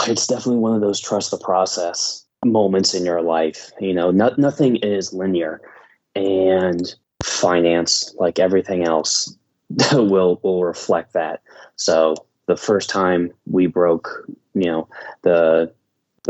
It's definitely one of those trust the process moments in your life. Nothing is linear, and finance, like everything else, will reflect that. So the first time we broke, the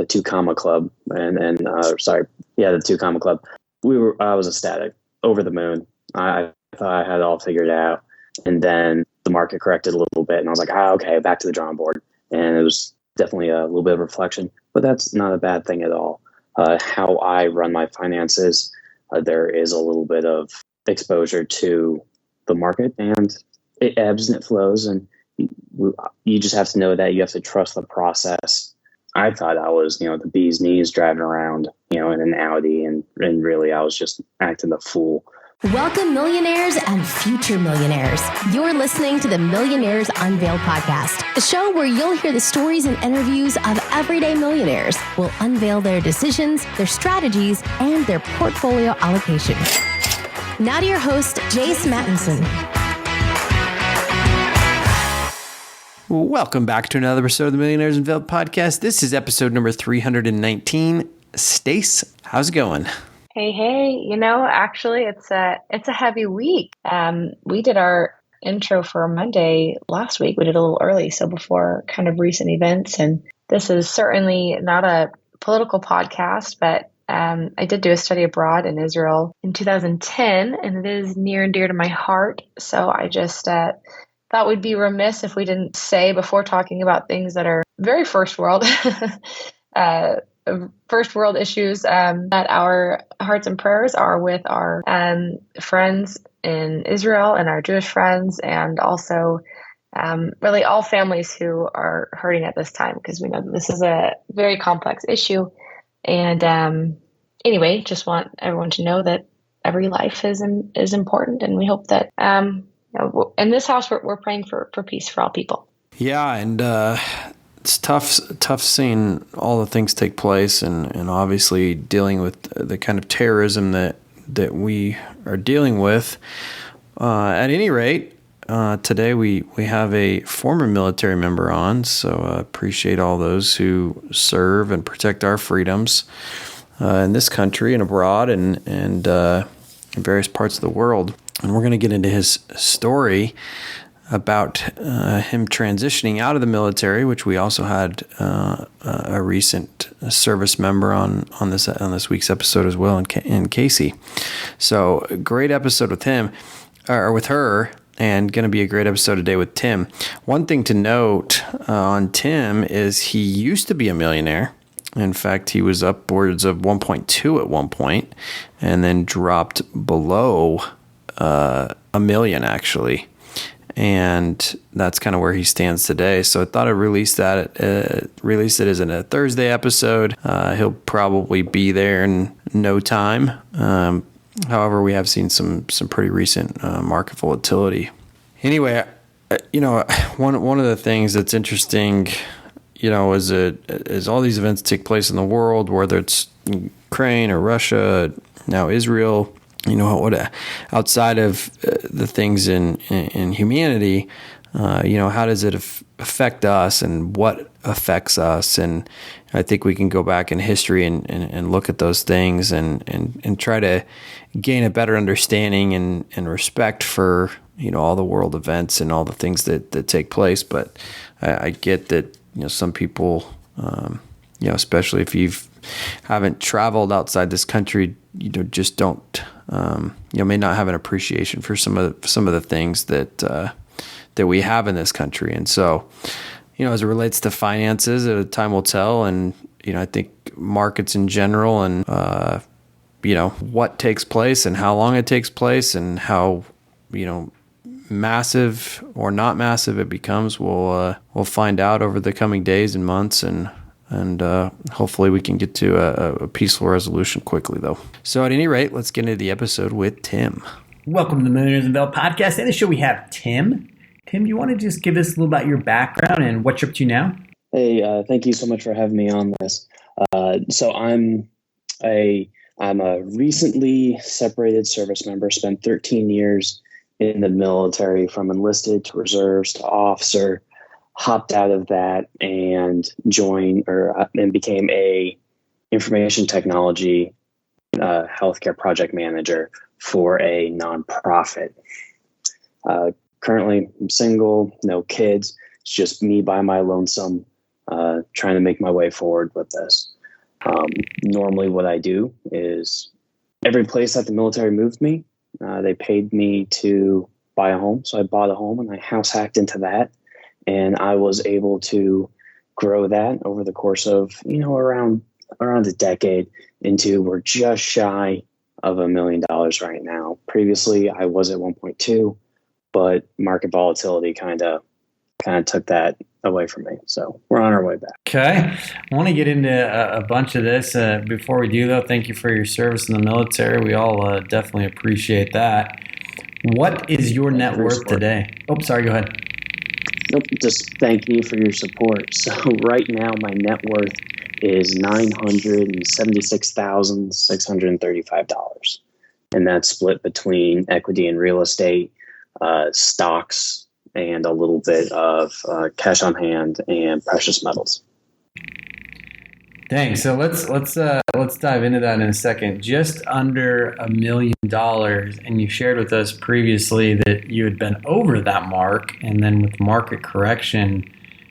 two comma club the two comma club, I was ecstatic, over the moon. I thought I had it all figured out. And then the market corrected a little bit and I was like, okay, back to the drawing board. And it was definitely a little bit of reflection, but that's not a bad thing at all. How I run my finances, there is a little bit of exposure to the market, and it ebbs and it flows, and you just have to know that you have to trust the process. I thought I was, the bee's knees driving around, in an Audi, and really I was just acting the fool. Welcome, millionaires and future millionaires. You're listening to the Millionaires Unveiled podcast, a show where you'll hear the stories and interviews of everyday millionaires. We'll unveil their decisions, their strategies, and their portfolio allocation. Now to your host, Jace Mattinson. Welcome back to another episode of the Millionaires Unveiled podcast. This is episode number 319. Stace, how's it going? Hey, actually it's a heavy week. We did our intro for Monday last week. We did a little early, so before kind of recent events. And this is certainly not a political podcast, but I did do a study abroad in Israel in 2010, and it is near and dear to my heart. So I just thought we'd be remiss if we didn't say, before talking about things that are very first world, first world issues, that our hearts and prayers are with our friends in Israel and our Jewish friends, and also really all families who are hurting at this time, because we know that this is a very complex issue. And anyway, just want everyone to know that every life is important, and we hope that in this house we're praying for peace for all people. Yeah, and it's tough seeing all the things take place, and obviously dealing with the kind of terrorism that we are dealing with. At any rate, today we have a former military member on, so appreciate all those who serve and protect our freedoms in this country and abroad, and in various parts of the world. And we're going to get into his story about him transitioning out of the military, which we also had a recent service member on this week's episode as well, in Casey. So a great episode with him, or with her, and going to be a great episode today with Tim. One thing to note on Tim is he used to be a millionaire. In fact, he was upwards of 1.2 at one point, and then dropped below $1 million, actually. And that's kind of where he stands today. So I thought I'd release it as in a Thursday episode. He'll probably be there in no time. However, we have seen some pretty recent market volatility. Anyway, one of the things that's interesting, as all these events take place in the world, whether it's Ukraine or Russia, now Israel, outside of the things in humanity, how does it affect us, and what affects us? And I think we can go back in history and look at those things and try to gain a better understanding and respect for, all the world events and all the things that take place. But I get that, some people, especially if you haven't traveled outside this country, just don't, may not have an appreciation for some of the things that we have in this country. And so, as it relates to finances, time will tell. And, I think markets in general, and, what takes place and how long it takes place, and how, massive or not massive it becomes, we'll find out over the coming days and months, and hopefully we can get to a peaceful resolution quickly, though. So at any rate, let's get into the episode with Tim. Welcome to the Millionaires Unveiled podcast. In the show, we have Tim. Tim, do you want to just give us a little about your background and what you're up to now? Hey, thank you so much for having me on this. So I'm a recently separated service member, spent 13 years in the military, from enlisted to reserves to officer. hopped out of that and and became a information technology healthcare project manager for a nonprofit. Currently, I'm single, no kids. It's just me by my lonesome, trying to make my way forward with this. Normally, what I do is every place that the military moved me, they paid me to buy a home. So I bought a home and I house hacked into that. And I was able to grow that over the course of, around a decade into we're just shy of $1 million right now. Previously, I was at 1.2, but market volatility kind of took that away from me. So we're on our way back. Okay. I want to get into a bunch of this. Before we do, though, thank you for your service in the military. We all definitely appreciate that. What is your net worth today? Oh, sorry. Go ahead. Nope. Just thank you for your support. So right now, my net worth is $976,635. And that's split between equity and real estate, stocks, and a little bit of cash on hand and precious metals. Dang. So let's dive into that in a second. Just under $1 million, and you shared with us previously that you had been over that mark, and then with market correction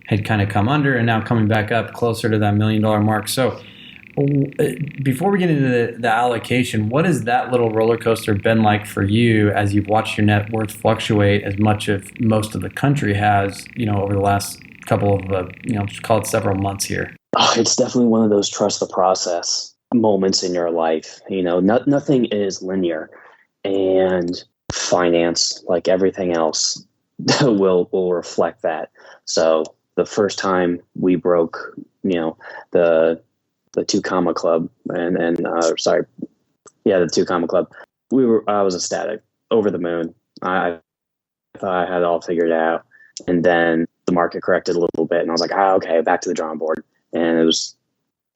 had kind of come under, and now coming back up closer to that $1 million mark. So before we get into the allocation, what has that little roller coaster been like for you as you've watched your net worth fluctuate as much as most of the country has, over the last couple of, just call it several months here? Oh, it's definitely one of those trust the process moments in your life. Nothing is linear, and finance, like everything else, will reflect that. So the first time we broke, the 2 comma club the 2 comma club, I was ecstatic, over the moon. I thought I had it all figured out. And then the market corrected a little bit and I was like, okay, back to the drawing board. And it was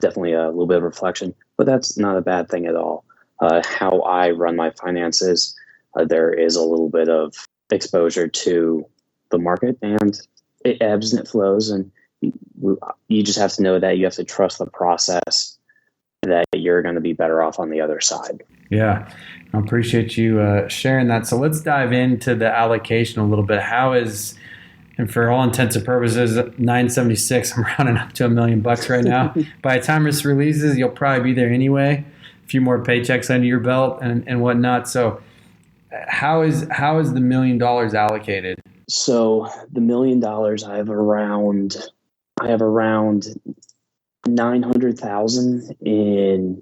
definitely a little bit of reflection, but that's not a bad thing at all. How I run my finances, there is a little bit of exposure to the market, and it ebbs and it flows, and you just have to know that you have to trust the process, that you're going to be better off on the other side. Yeah, I appreciate you sharing that. So let's dive into the allocation a little bit. And for all intents and purposes, 976, I'm rounding up to $1 million right now. By the time this releases, you'll probably be there anyway. A few more paychecks under your belt and whatnot. So how is the $1 million allocated? So the $1 million, I have around 900,000 in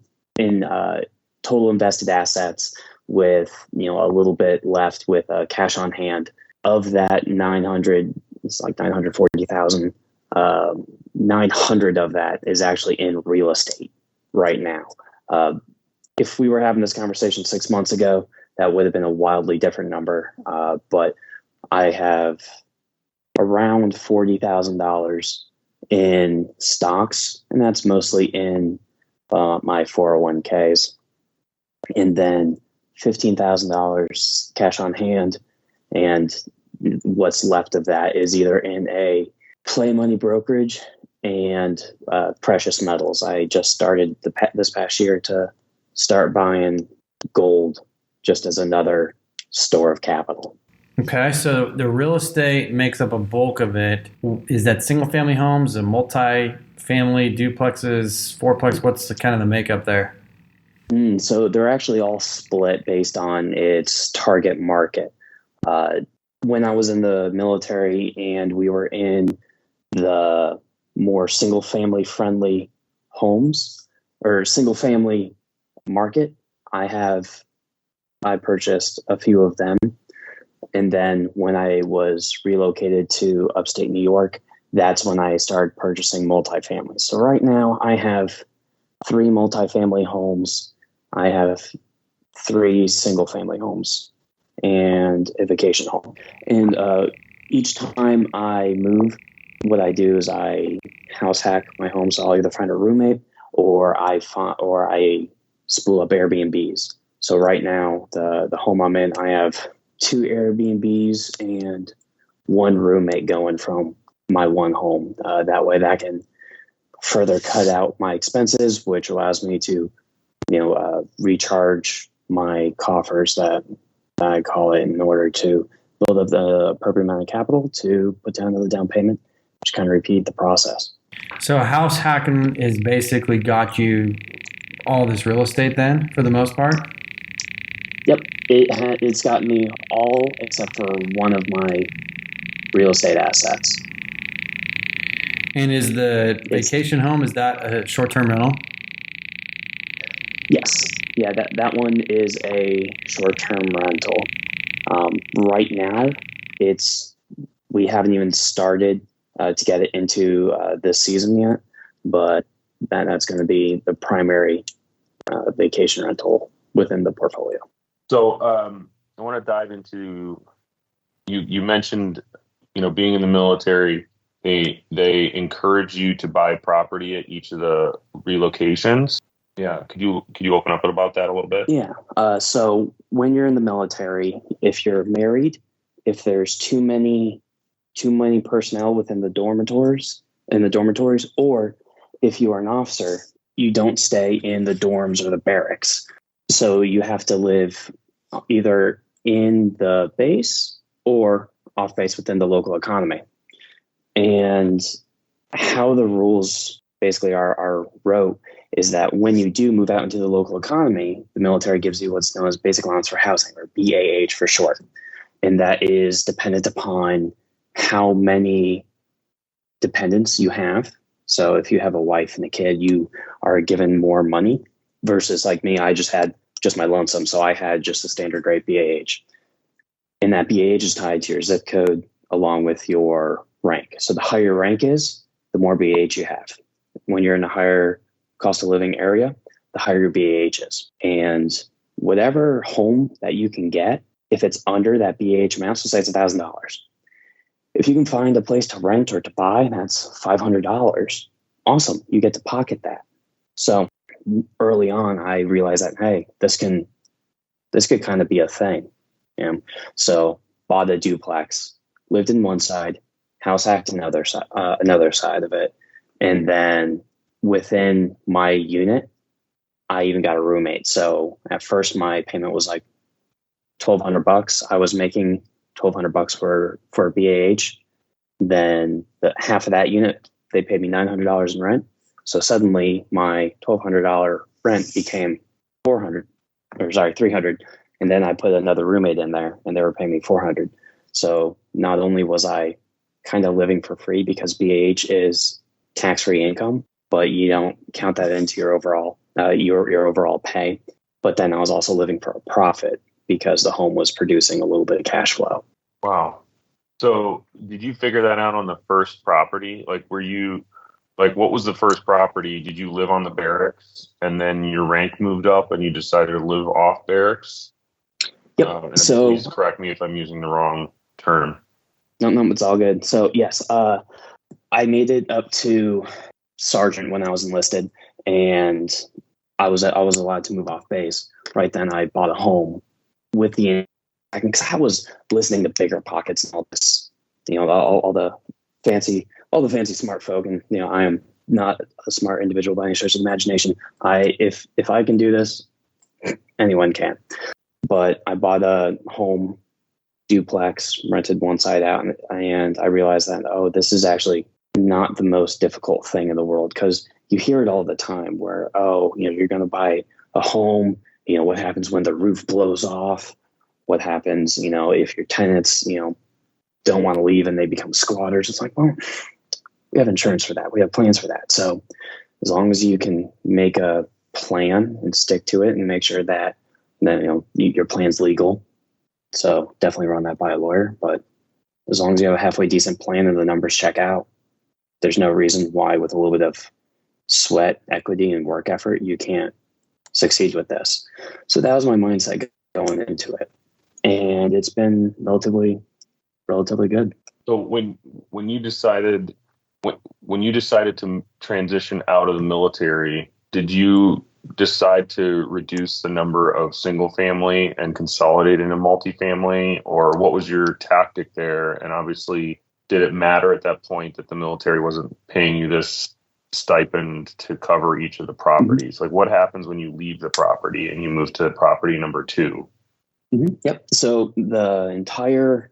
total invested assets, with a little bit left with cash on hand. Of that 900, it's like 940,000. 900 of that is actually in real estate right now. If we were having this conversation 6 months ago, that would have been a wildly different number. But I have around $40,000 in stocks, and that's mostly in my 401ks, and then $15,000 cash on hand. And what's left of that is either in a play money brokerage and precious metals. I just started this past year to start buying gold just as another store of capital. Okay, so the real estate makes up a bulk of it. Is that single family homes, a multi-family, duplexes, fourplex? What's the kind of the makeup there? So they're actually all split based on its target market. When I was in the military and we were in the more single family friendly homes or single family market, I purchased a few of them. And then when I was relocated to upstate New York, that's when I started purchasing multifamily. So right now I have 3 multifamily homes. I have 3 single family homes and a vacation home. And each time I move, what I do is I house hack my home. So I'll either find a roommate or I spool up Airbnbs. So right now, the home I'm in, I have 2 Airbnbs and 1 roommate going from my one home. That way that can further cut out my expenses, which allows me to, recharge my coffers that I call it, in order to build up the appropriate amount of capital to put down the down payment, just kind of repeat the process. So house hacking has basically got you all this real estate then, for the most part? Yep. It's gotten me all except for one of my real estate assets. And is the vacation home, is that a short-term rental? Yes. Yeah, that one is a short-term rental. Right now, we haven't even started to get it into this season yet, but that's going to be the primary vacation rental within the portfolio. So I want to dive into, you mentioned, being in the military, they encourage you to buy property at each of the relocations. Yeah. Could you open up about that a little bit? Yeah. So when you're in the military, if you're married, if there's too many personnel within the dormitories, or if you are an officer, you don't stay in the dorms or the barracks. So you have to live either in the base or off base within the local economy. And how the rules basically are wrote is that when you do move out into the local economy, the military gives you what's known as basic allowance for housing, or BAH for short. And that is dependent upon how many dependents you have. So if you have a wife and a kid, you are given more money, versus like me, I just had just my lonesome. So I had just a standard rate BAH. And that BAH is tied to your zip code along with your rank. So the higher your rank is, the more BAH you have. When you're in a higher cost of living area, the higher your BAH is. And whatever home that you can get, if it's under that BAH amount, so say it's $1,000. If you can find a place to rent or to buy, that's $500. Awesome. You get to pocket that. So early on, I realized that, hey, this could kind of be a thing. So bought a duplex, lived in one side, house hacked another side of it. And then within my unit, I even got a roommate. So at first my payment was like $1,200. I was making $1,200 for BAH. Then half of that unit, they paid me $900 in rent. So suddenly my $1,200 rent became $300. And then I put another roommate in there and they were paying me $400. So not only was I kind of living for free because BAH is tax-free income, but you don't count that into your overall overall pay. But then I was also living for a profit because the home was producing a little bit of cash flow. Wow. So did you figure that out on the first property? Like, what was the first property? Did you live on the barracks and then your rank moved up and you decided to live off barracks? Yep. So please correct me if I'm using the wrong term. No, it's all good. So yes, I made it up to sergeant when I was enlisted, and I was allowed to move off base. Right then, I bought a home with the, because I was listening to Bigger Pockets and all this, all the fancy smart folk, and I am not a smart individual by any stretch of the imagination. If I can do this, anyone can. But I bought a home duplex, rented one side out, and I realized that, this is actually not the most difficult thing in the world, because you hear it all the time where, you're going to buy a home, what happens when the roof blows off, what happens, if your tenants, don't want to leave and they become squatters. It's like, well, we have insurance for that. We have plans for that. So as long as you can make a plan and stick to it and make sure that, your plan's legal. So definitely run that by a lawyer, but as long as you have a halfway decent plan and the numbers check out, there's no reason why with a little bit of sweat, equity, and work effort, you can't succeed with this. So that was my mindset going into it. And it's been relatively good. So when you decided to transition out of the military, did you decide to reduce the number of single family and consolidate into multifamily, or what was your tactic there? And obviously did it matter at that point that the military wasn't paying you this stipend to cover each of the properties? Like, what happens when you leave the property and you move to property number 2? Yep. So the entire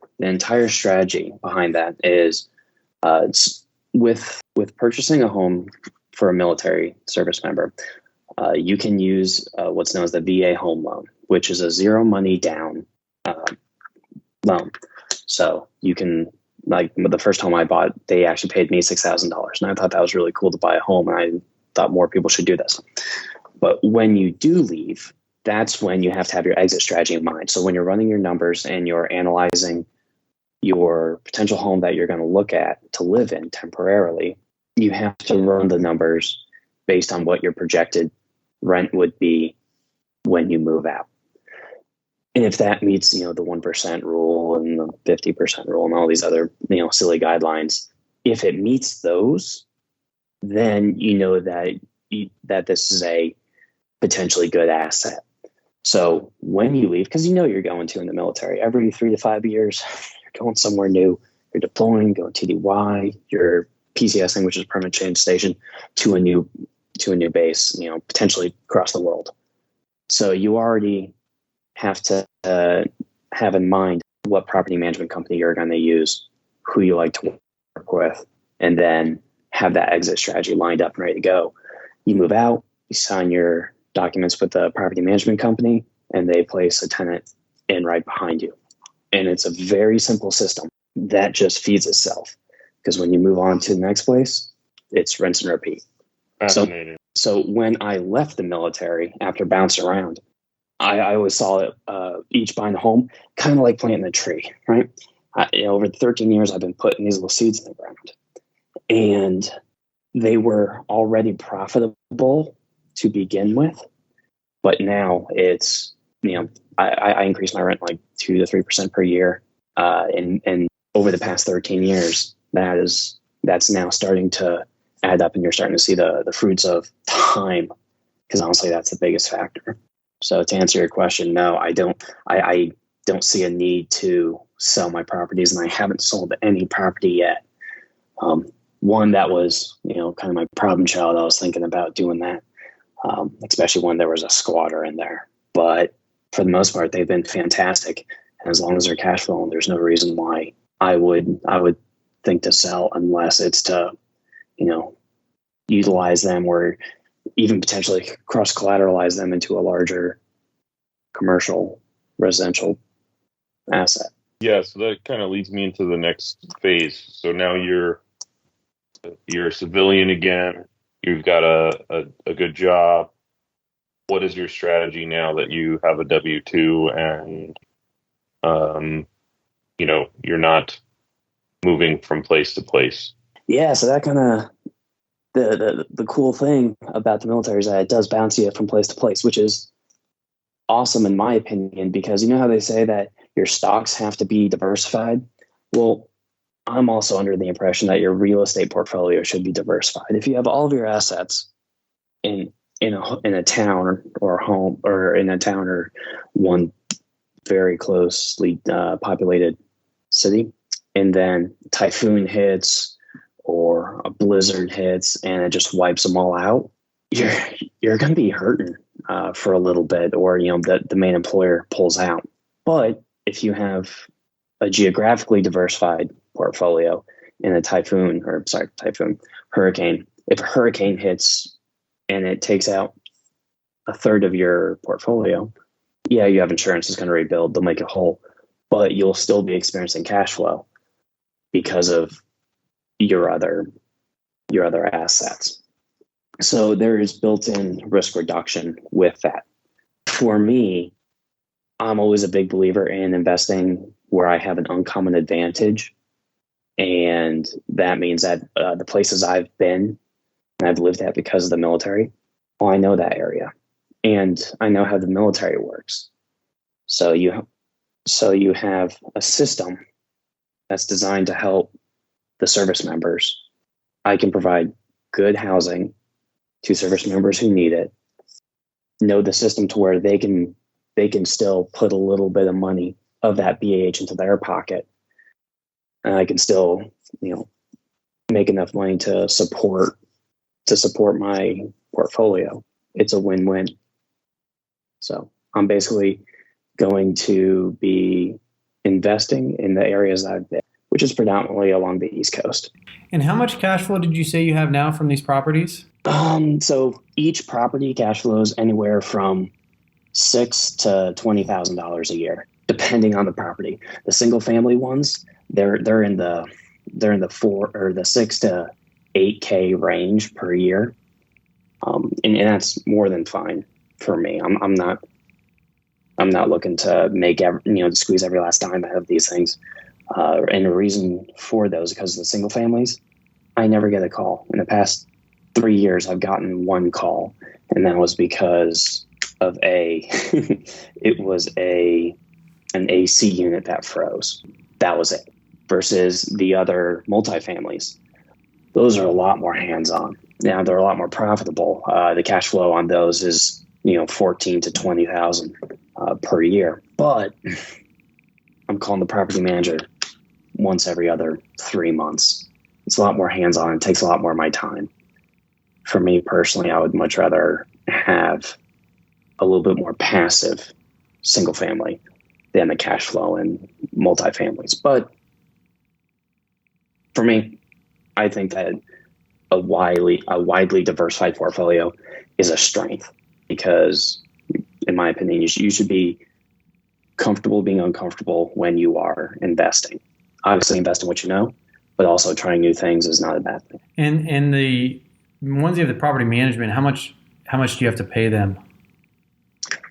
strategy behind that is it's with purchasing a home for a military service member. You can use what's known as the VA home loan, which is a zero money down loan. So you can, like, the first home I bought, they actually paid me $6,000, and I thought that was really cool to buy a home, and I thought more people should do this. But when you do leave, that's when you have to have your exit strategy in mind. So when you're running your numbers and you're analyzing your potential home that you're going to look at to live in temporarily, you have to run the numbers based on what your projected rent would be when you move out. And if that meets, the 1% rule and the 50% rule and all these other, silly guidelines, if it meets those, then you know that this is a potentially good asset. So when you leave, because you're going to in the military, every 3 to 5 years, you're going somewhere new, you're deploying, going TDY, your PCSing, which is permanent change station, to a new base, potentially across the world. So you already have to have in mind what property management company you're going to use, who you like to work with, and then have that exit strategy lined up and ready to go. You move out, you sign your documents with the property management company, and they place a tenant in right behind you. And it's a very simple system that just feeds itself, because when you move on to the next place, it's rinse and repeat. Fascinating. So when I left the military after bouncing around, I always saw it, each buying a home, kind of like planting a tree, right? Over 13 years, I've been putting these little seeds in the ground, and they were already profitable to begin with. But now it's, I increased my rent like 2 to 3% per year. And over the past 13 years, that's now starting to add up, and you're starting to see the fruits of time, because honestly, that's the biggest factor. So to answer your question, no, I don't see a need to sell my properties, and I haven't sold any property yet. One that was, kind of my problem child, I was thinking about doing that, especially when there was a squatter in there. But for the most part, they've been fantastic. And as long as they're cash flowing, there's no reason why I would think to sell, unless it's to, utilize them, or even potentially cross collateralize them into a larger commercial residential asset. Yeah, so that kind of leads me into the next phase. So now you're a civilian again. You've got a good job. What is your strategy now that you have a W-2 and you're not moving from place to place? Yeah, so that kind of the cool thing about the military is that it does bounce you from place to place, which is awesome in my opinion, because how they say that your stocks have to be diversified? Well, I'm also under the impression that your real estate portfolio should be diversified. If you have all of your assets in a town or home, or in a town or one very closely populated city, and then typhoon hits or a blizzard hits and it just wipes them all out, you're going to be hurting for a little bit, or the main employer pulls out. But if you have a geographically diversified portfolio in a hurricane, if a hurricane hits and it takes out a third of your portfolio, yeah, you have insurance, it's going to rebuild, they'll make it whole, but you'll still be experiencing cash flow because of your other assets. So there is built-in risk reduction with that. For me, I'm always a big believer in investing where I have an uncommon advantage. And that means that the places I've been and I've lived at because of the military, well, I know that area and I know how the military works. So you have a system that's designed to help the service members. I can provide good housing to service members who need it, know the system to where they can still put a little bit of money of that BAH into their pocket, and I can still, make enough money to support my portfolio. It's a win-win. So I'm basically going to be investing in the areas I've been, which is predominantly along the East Coast. And how much cash flow did you say you have now from these properties? So each property cash flows anywhere from $6,000 to $20,000 a year, depending on the property. The single family ones, they're in the 6 to 8K range per year, and that's more than fine for me. I'm not looking to make to squeeze every last dime out of these things. And the reason for those, because the single families, I never get a call. In the past 3 years, I've gotten one call, and that was because of it was an AC unit that froze. That was it. Versus the other multifamilies, those are a lot more hands-on. Now they're a lot more profitable. The cash flow on those is 14 to 20,000 per year. But I'm calling the property manager once every other 3 months. It's a lot more hands-on. It takes a lot more of my time. For me personally, I would much rather have a little bit more passive single family than the cash flow in multifamilies. But for me, I think that a widely diversified portfolio is a strength, because in my opinion, you should be comfortable being uncomfortable when you are investing. Obviously, invest in what you know, but also trying new things is not a bad thing. And the ones you have the property management, how much do you have to pay them?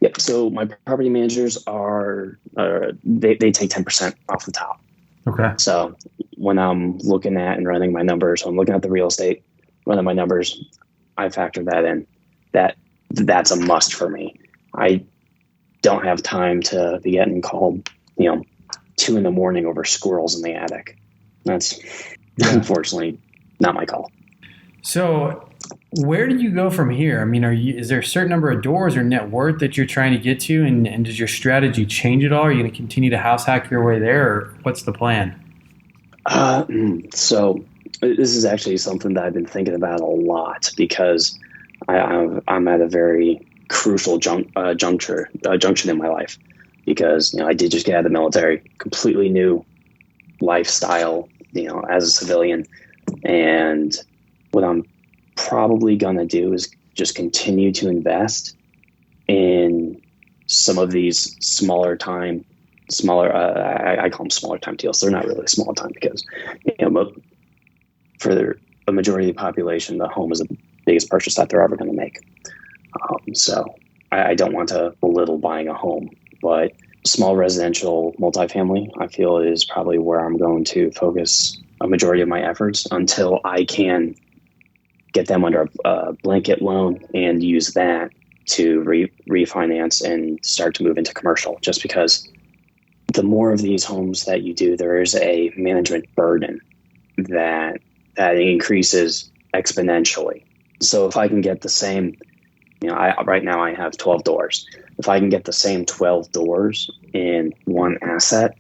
Yep. So my property managers they take 10% off the top. Okay. So when I'm looking at and running my numbers, I'm looking at the real estate, running my numbers, I factor that in. That's a must for me. I don't have time to be getting called, 2 a.m. over squirrels in the attic. That's unfortunately not my call. So where do you go from here? I mean, is there a certain number of doors or net worth that you're trying to get to? And does your strategy change at all? Are you going to continue to house hack your way there, or what's the plan? So this is actually something that I've been thinking about a lot, because I'm at a very crucial junction in my life, because I did just get out of the military, completely new lifestyle, as a civilian, and what I'm probably gonna do is just continue to invest in some of these I call them smaller time deals. They're not really small time, because for a majority of the population, the home is the biggest purchase that they're ever going to make. So I don't want to belittle buying a home, but small residential multifamily, I feel, is probably where I'm going to focus a majority of my efforts until I can get them under a blanket loan and use that to refinance and start to move into commercial. Just because the more of these homes that you do, there is a management burden that increases exponentially. So if I can get the same, right now I have 12 doors. If I can get the same 12 doors in one asset,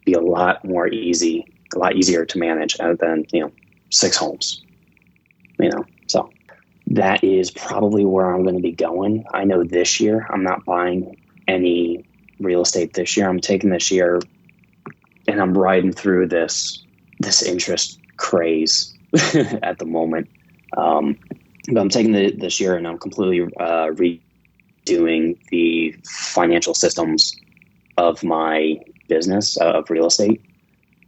be a lot easier to manage than 6 homes. So that is probably where I'm going to be going. I know this year I'm not buying any real estate this year. I'm taking this year and I'm riding through this interest craze at the moment. But I'm taking this year and I'm completely redoing the financial systems of my business of real estate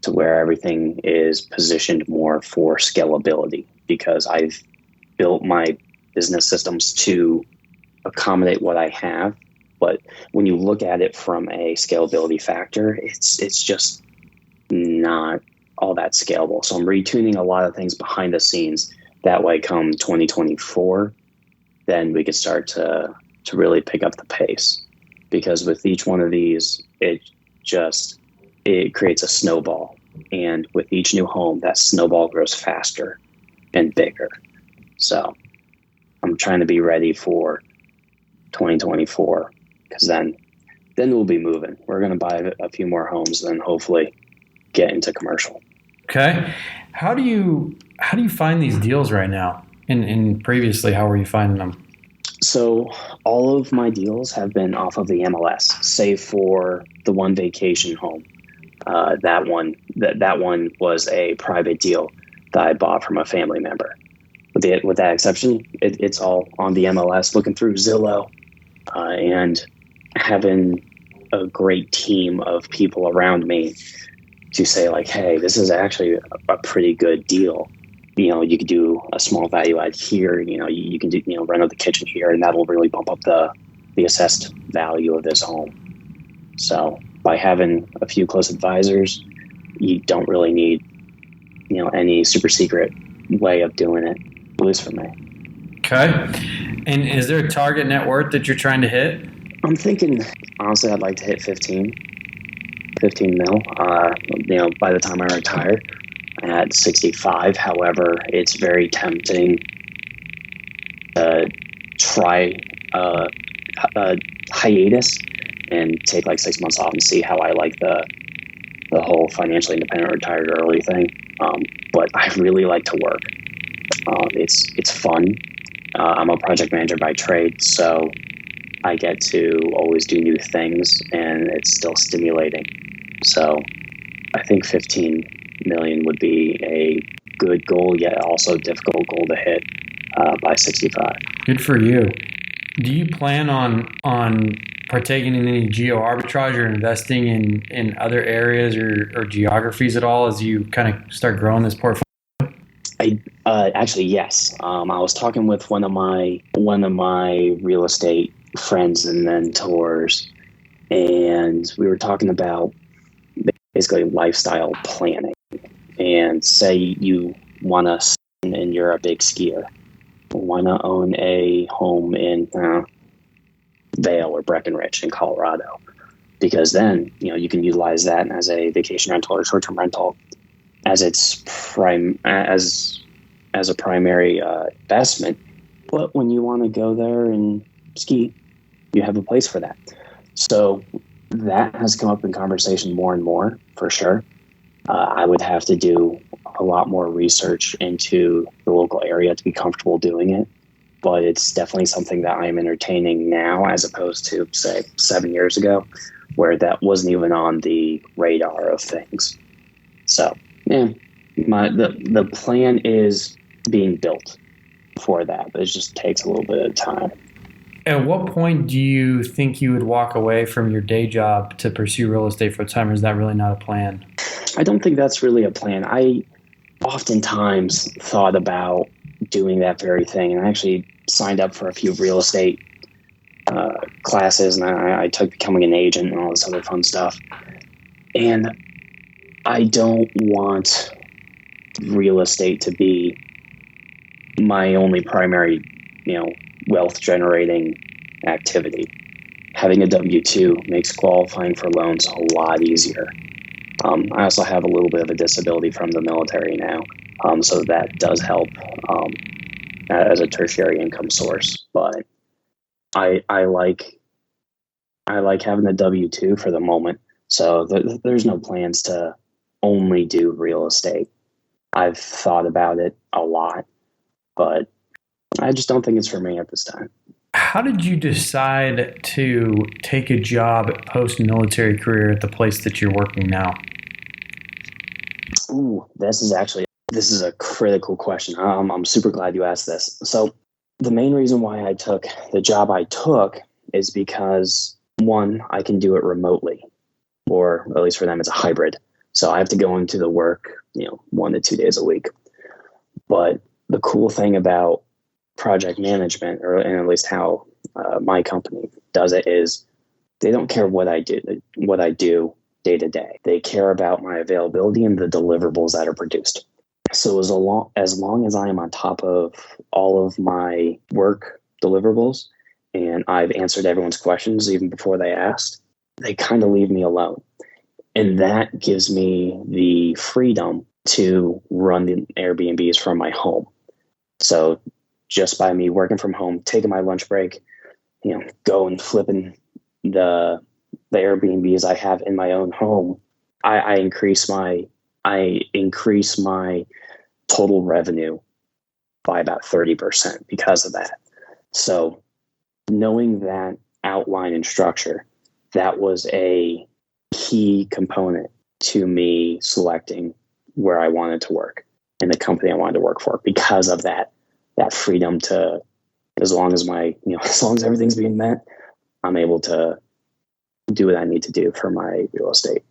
to where everything is positioned more for scalability, because I've built my business systems to accommodate what I have. But when you look at it from a scalability factor, it's just not all that scalable. So I'm retuning a lot of things behind the scenes. That way, come 2024, then we could start to really pick up the pace. Because with each one of these, it creates a snowball. And with each new home, that snowball grows faster and bigger. So I'm trying to be ready for 2024, because then we'll be moving. We're going to buy a few more homes, then hopefully get into commercial. Okay. How do you find these deals right now? And previously, how were you finding them? So all of my deals have been off of the MLS, save for the one vacation home. That one was a private deal that I bought from a family member. With that exception, it's all on the MLS, looking through Zillow, and having a great team of people around me to say like, hey, this is actually a pretty good deal. You could do a small value add here. You can do, rent out the kitchen here, and that'll really bump up the assessed value of this home. So by having a few close advisors, you don't really need, any super secret way of doing it, at least for me. Okay. And is there a target net worth that you're trying to hit? I'm thinking, honestly, I'd like to hit 15 mil, by the time I retire at 65. However, it's very tempting to try a hiatus and take like 6 months off and see how I like the whole financially independent retired early thing. But I really like to work. It's fun. I'm a project manager by trade, so I get to always do new things, and it's still stimulating. So I think 15 million would be a good goal, yet also a difficult goal to hit by 65. Good for you. Do you plan on partaking in any geo arbitrage or investing in other areas or geographies at all as you kind of start growing this portfolio? Actually, yes. I was talking with one of my real estate friends and mentors, and we were talking about basically lifestyle planning. And say you want to, and you're a big skier, why not own a home in Vail or Breckenridge in Colorado? Because then you can utilize that as a vacation rental or short-term rental as its as a primary investment. But when you want to go there and ski, you have a place for that. So that has come up in conversation more and more, for sure. I would have to do a lot more research into the local area to be comfortable doing it. But it's definitely something that I'm entertaining now, as opposed to, say, 7 years ago, where that wasn't even on the radar of things. So, yeah, the plan is being built for that, but it just takes a little bit of time. At what point do you think you would walk away from your day job to pursue real estate full time, or is that really not a plan? I don't think that's really a plan. I oftentimes thought about doing that very thing, and I actually signed up for a few real estate classes, and I took becoming an agent and all this other fun stuff. And I don't want real estate to be my only primary, wealth generating activity. Having a W-2 makes qualifying for loans a lot easier. I also have a little bit of a disability from the military now, so that does help as a tertiary income source. But I like having the W-2 for the moment. So there's no plans to only do real estate. I've thought about it a lot, but I just don't think it's for me at this time. How did you decide to take a job post-military career at the place that you're working now? Ooh, this is a critical question. I'm super glad you asked this. So the main reason why I took the job I took is because, one, I can do it remotely, or at least for them, it's a hybrid. So I have to go into the work, 1 to 2 days a week. But the cool thing about project management, and at least how my company does it, is they don't care what I do day to day. They care about my availability and the deliverables that are produced. So as long as I am on top of all of my work deliverables and I've answered everyone's questions even before they asked, they kind of leave me alone. And that gives me the freedom to run the Airbnbs from my home. So just by me working from home, taking my lunch break, go and flipping the Airbnbs I have in my own home, I increase my total revenue by about 30% because of that. So knowing that outline and structure, that was a key component to me selecting where I wanted to work and the company I wanted to work for, because of that freedom to, as long as everything's being met, I'm able to do what I need to do for my real estate.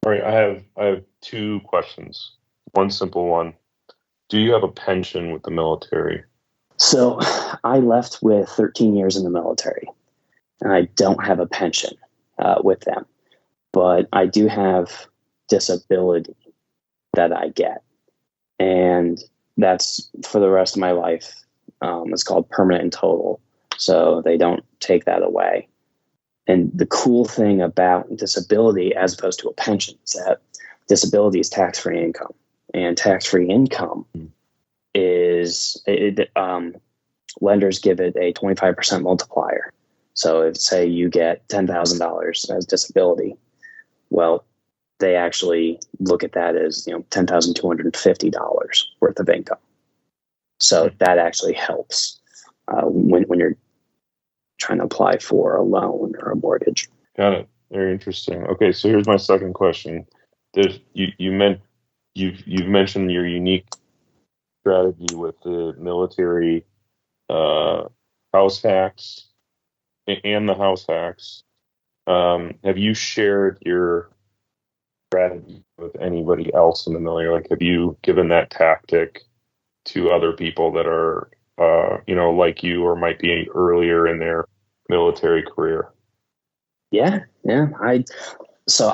All right, I have two questions. One simple one. Do you have a pension with the military? So I left with 13 years in the military, and I don't have a pension with them, but I do have disability that I get, and that's for the rest of my life. It's called permanent and total, so they don't take that away. And the cool thing about disability, as opposed to a pension, is that disability is tax-free income, and tax-free income is lenders give it a 25% multiplier. So if, say, you get $10,000 as disability, well, they actually look at that as $10,250 worth of income. So that actually helps when you're trying to apply for a loan or a mortgage. Got it. Very interesting. Okay, so here's my second question. You've mentioned your unique strategy with the military house hacks and the house hacks. Have you shared your strategy with anybody else in the military? Like, have you given that tactic to other people that are, like you, or might be earlier in their military career? Yeah. I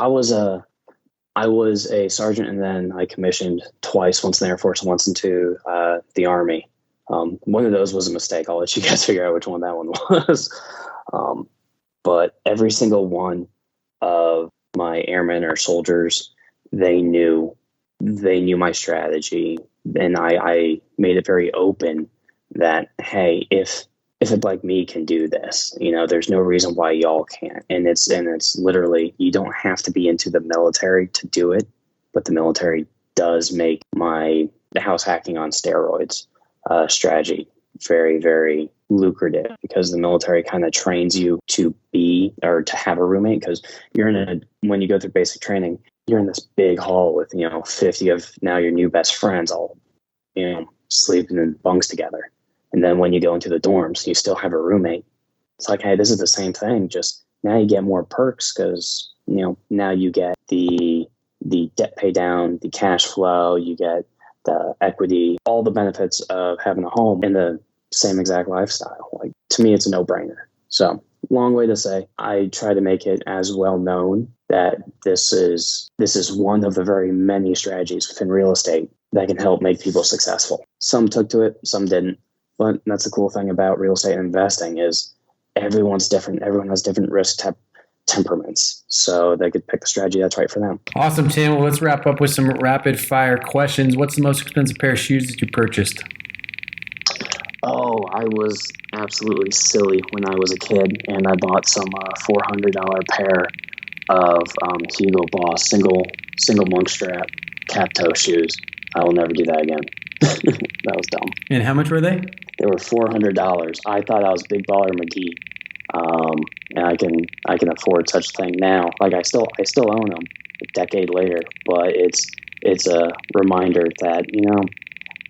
was a sergeant, and then I commissioned twice, once in the Air Force and once into the Army. One of those was a mistake. I'll let you guys figure out which one that one was. But every single one of my airmen or soldiers, they knew my strategy, and I made it very open that, hey, if it like me can do this, there's no reason why y'all can't. And it's literally, you don't have to be into the military to do it, but the military does make the house hacking on steroids strategy very, very lucrative, because the military kind of trains you to be, or to have a roommate, because when you go through basic training, you're in this big hall with 50 of now your new best friends all sleeping in bunks together. And then when you go into the dorms, you still have a roommate. It's like, hey, this is the same thing, just now you get more perks, because now you get the debt pay down, the cash flow, you get the equity, all the benefits of having a home in the same exact lifestyle. Like, to me, it's a no-brainer. So, long way to say, I try to make it as well known that this is one of the very many strategies within real estate that can help make people successful. Some took to it, some didn't. But that's the cool thing about real estate investing, is everyone's different. Everyone has different risk temperaments, so they could pick the strategy that's right for them. Awesome, Tim. Well, let's wrap up with some rapid fire questions. What's the most expensive pair of shoes that you purchased? Oh, I was absolutely silly when I was a kid, and I bought some $400 pair of Hugo Boss single monk strap cat toe shoes. I will never do that again. That was dumb. And how much were they? They were $400. I thought I was Big Baller McGee, and I can afford such a thing now. Like, I still own them a decade later, but it's a reminder that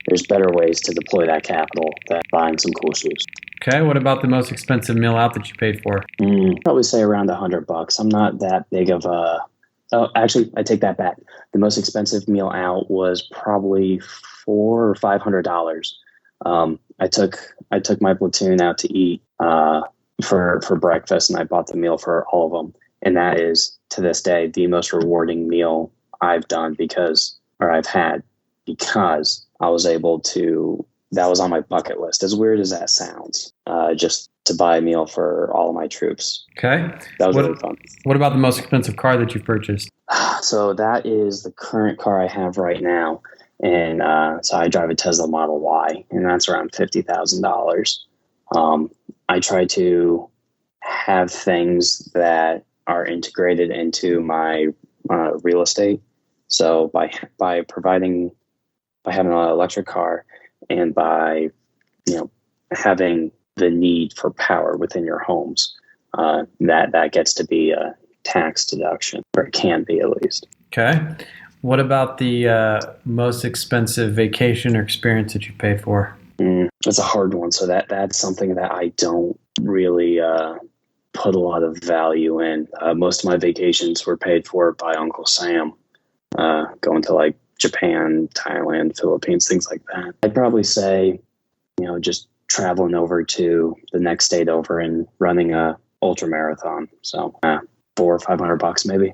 there's better ways to deploy that capital than buying some cool shoes. Okay, what about the most expensive meal out that you paid for? Probably say around $100. I'm not that big of a. Oh, actually, I take that back. The most expensive meal out was probably $400 or $500. I took my platoon out to eat for breakfast, and I bought the meal for all of them. And that is, to this day, the most rewarding meal I've had, because I was able to. That was on my bucket list. As weird as that sounds, just to buy a meal for all of my troops. Okay. That was really fun. What about the most expensive car that you've purchased? So that is the current car I have right now. And so I drive a Tesla Model Y, and that's around $50,000. I try to have things that are integrated into my real estate. So by having an electric car, and by having the need for power within your homes, that gets to be a tax deduction, or it can be at least. Okay. What about the most expensive vacation or experience that you paid for? It's a hard one. So that's something that I don't really put a lot of value in. Most of my vacations were paid for by Uncle Sam, going to like Japan, Thailand, Philippines, things like that. I'd probably say, just traveling over to the next state over and running a ultra marathon. So $400 or $500 maybe.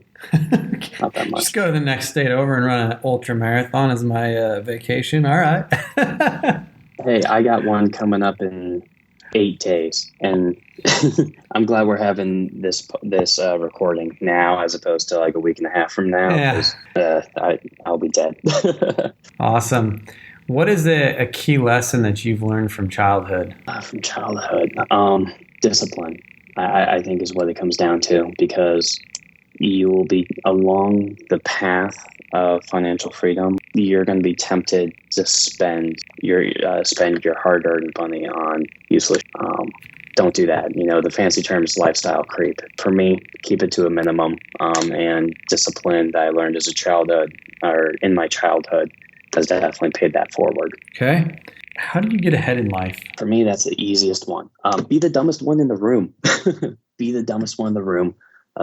Not that much. Just go to the next state over and run an ultra marathon as my vacation. All right. Hey, I got one coming up in 8 days, and I'm glad we're having this recording now as opposed to like a week and a half from now. Yeah. I'll be dead. Awesome. What is a key lesson that you've learned from childhood? From childhood, discipline, I think is what it comes down to, because you will be along the path of financial freedom. You're going to be tempted to spend your hard-earned money on useless. Don't do that. The fancy term is lifestyle creep. For me, keep it to a minimum. And discipline that I learned as a childhood, or in my childhood, has definitely paid that forward. Okay. How do you get ahead in life? For me, that's the easiest one. Be the dumbest one in the room. Be the dumbest one in the room.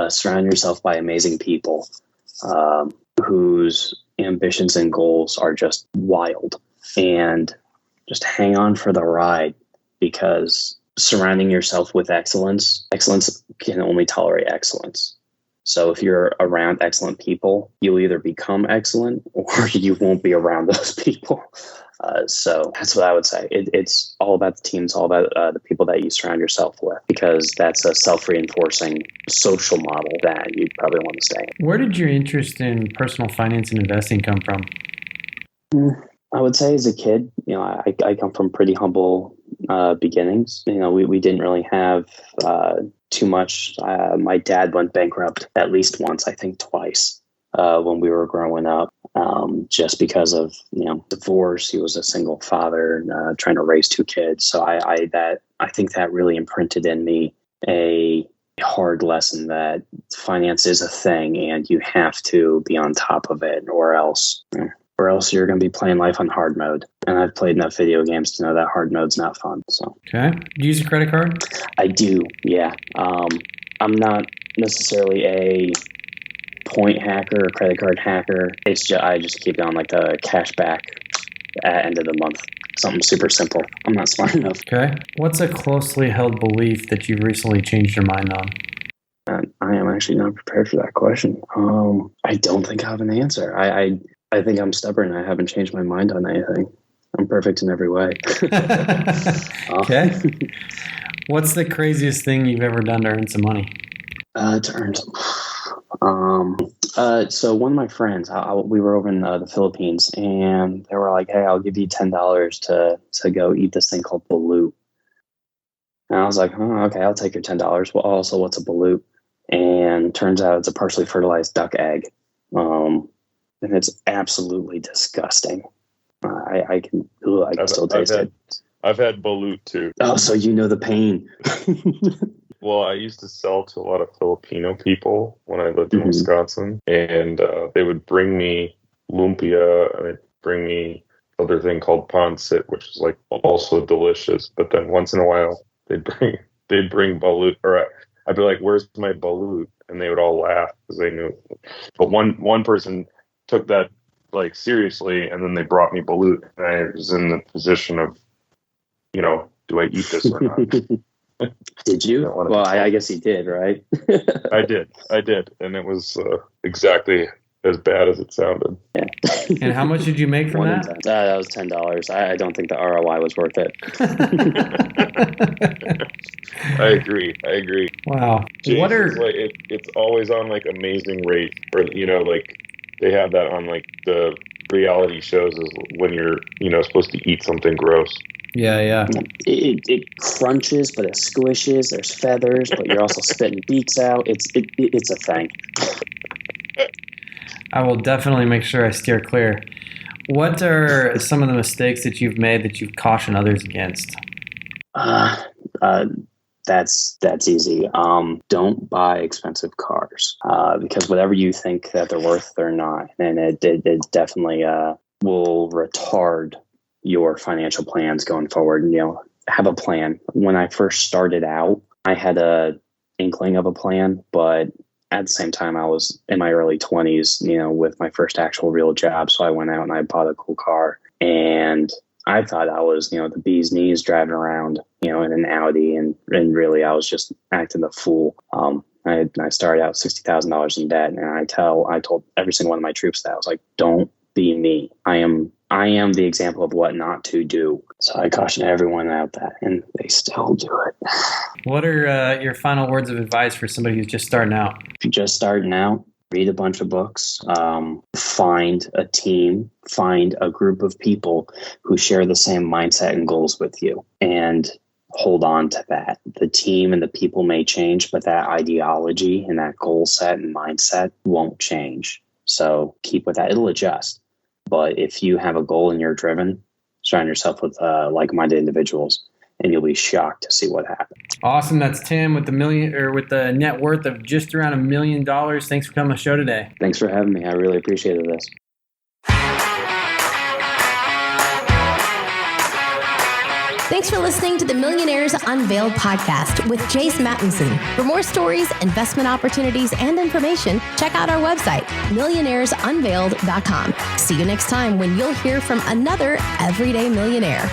Surround yourself by amazing people whose ambitions and goals are just wild, and just hang on for the ride, because surrounding yourself with excellence can only tolerate excellence. So if you're around excellent people, you'll either become excellent or you won't be around those people. So that's what I would say. It's all about the team. It's all about the people that you surround yourself with, because that's a self-reinforcing social model that you'd probably want to stay in. Where did your interest in personal finance and investing come from? I would say as a kid, I come from pretty humble beginnings. We didn't really have too much. My dad went bankrupt at least once, I think twice, when we were growing up, just because of divorce. He was a single father, trying to raise 2 kids. So I think that really imprinted in me a hard lesson that finance is a thing, and you have to be on top of it, or else you're going to be playing life on hard mode. And I've played enough video games to know that hard mode's not fun. So okay. Do you use a credit card? I do, yeah. I'm not necessarily a point hacker or credit card hacker. I just keep it on like the cash back at end of the month. Something super simple. I'm not smart enough. Okay. What's a closely held belief that you've recently changed your mind on? I am actually not prepared for that question. I don't think I have an answer. I think I'm stubborn. I haven't changed my mind on anything. I'm perfect in every way. Okay. What's the craziest thing you've ever done to earn some money? To earn some. So one of my friends, we were over in the Philippines, and they were like, "Hey, I'll give you $10 to go eat this thing called balut." And I was like, "Oh, okay, I'll take your $10." Well, also, what's a balut? And turns out it's a partially fertilized duck egg. And it's absolutely disgusting. I can still taste it. I've had balut too. Oh, so you know the pain. Well, I used to sell to a lot of Filipino people when I lived in Wisconsin, and they would bring me lumpia, and they'd bring me other thing called pancit, which is like also delicious. But then once in a while, they'd bring balut, or I'd be like, "Where's my balut?" And they would all laugh because they knew. But one person took that like seriously, and then they brought me balut, and I was in the position of, do I eat this or not? Did you? Well, I guess he did, right? I did, and it was exactly as bad as it sounded. Yeah. And how much did you make from that? That was $10. I don't think the ROI was worth it. I agree. Wow. It's always on like Amazing Race, or like they have that on like the reality shows, is when you're supposed to eat something gross. Yeah. It crunches, but it squishes. There's feathers, but you're also spitting beaks out. It's a thing. I will definitely make sure I steer clear. What are some of the mistakes that you've made that you've cautioned others against? That's easy. Don't buy expensive cars because whatever you think that they're worth, they're not, and it definitely will retard your financial plans going forward. Have a plan. When I first started out, I had a inkling of a plan, but at the same time, I was in my early 20s, with my first actual real job. So I went out and I bought a cool car, and I thought I was, the bee's knees driving around, in an Audi, and really I was just acting the fool. I started out $60,000 in debt, and I told every single one of my troops that I was like, don't be me. I am the example of what not to do. So I caution everyone out that, and they still do it. What are your final words of advice for somebody who's just starting out? If you're just starting out, read a bunch of books, find a team, find a group of people who share the same mindset and goals with you, and hold on to that. The team and the people may change, but that ideology and that goal set and mindset won't change. So keep with that. It'll adjust. But if you have a goal and you're driven, surround yourself with like-minded individuals, and you'll be shocked to see what happens. Awesome. That's Tim with the net worth of just around $1 million. Thanks for coming on the show today. Thanks for having me. I really appreciated this. Thanks for listening to the Millionaires Unveiled podcast with Jace Mattinson. For more stories, investment opportunities, and information, check out our website, millionairesunveiled.com. See you next time when you'll hear from another everyday millionaire.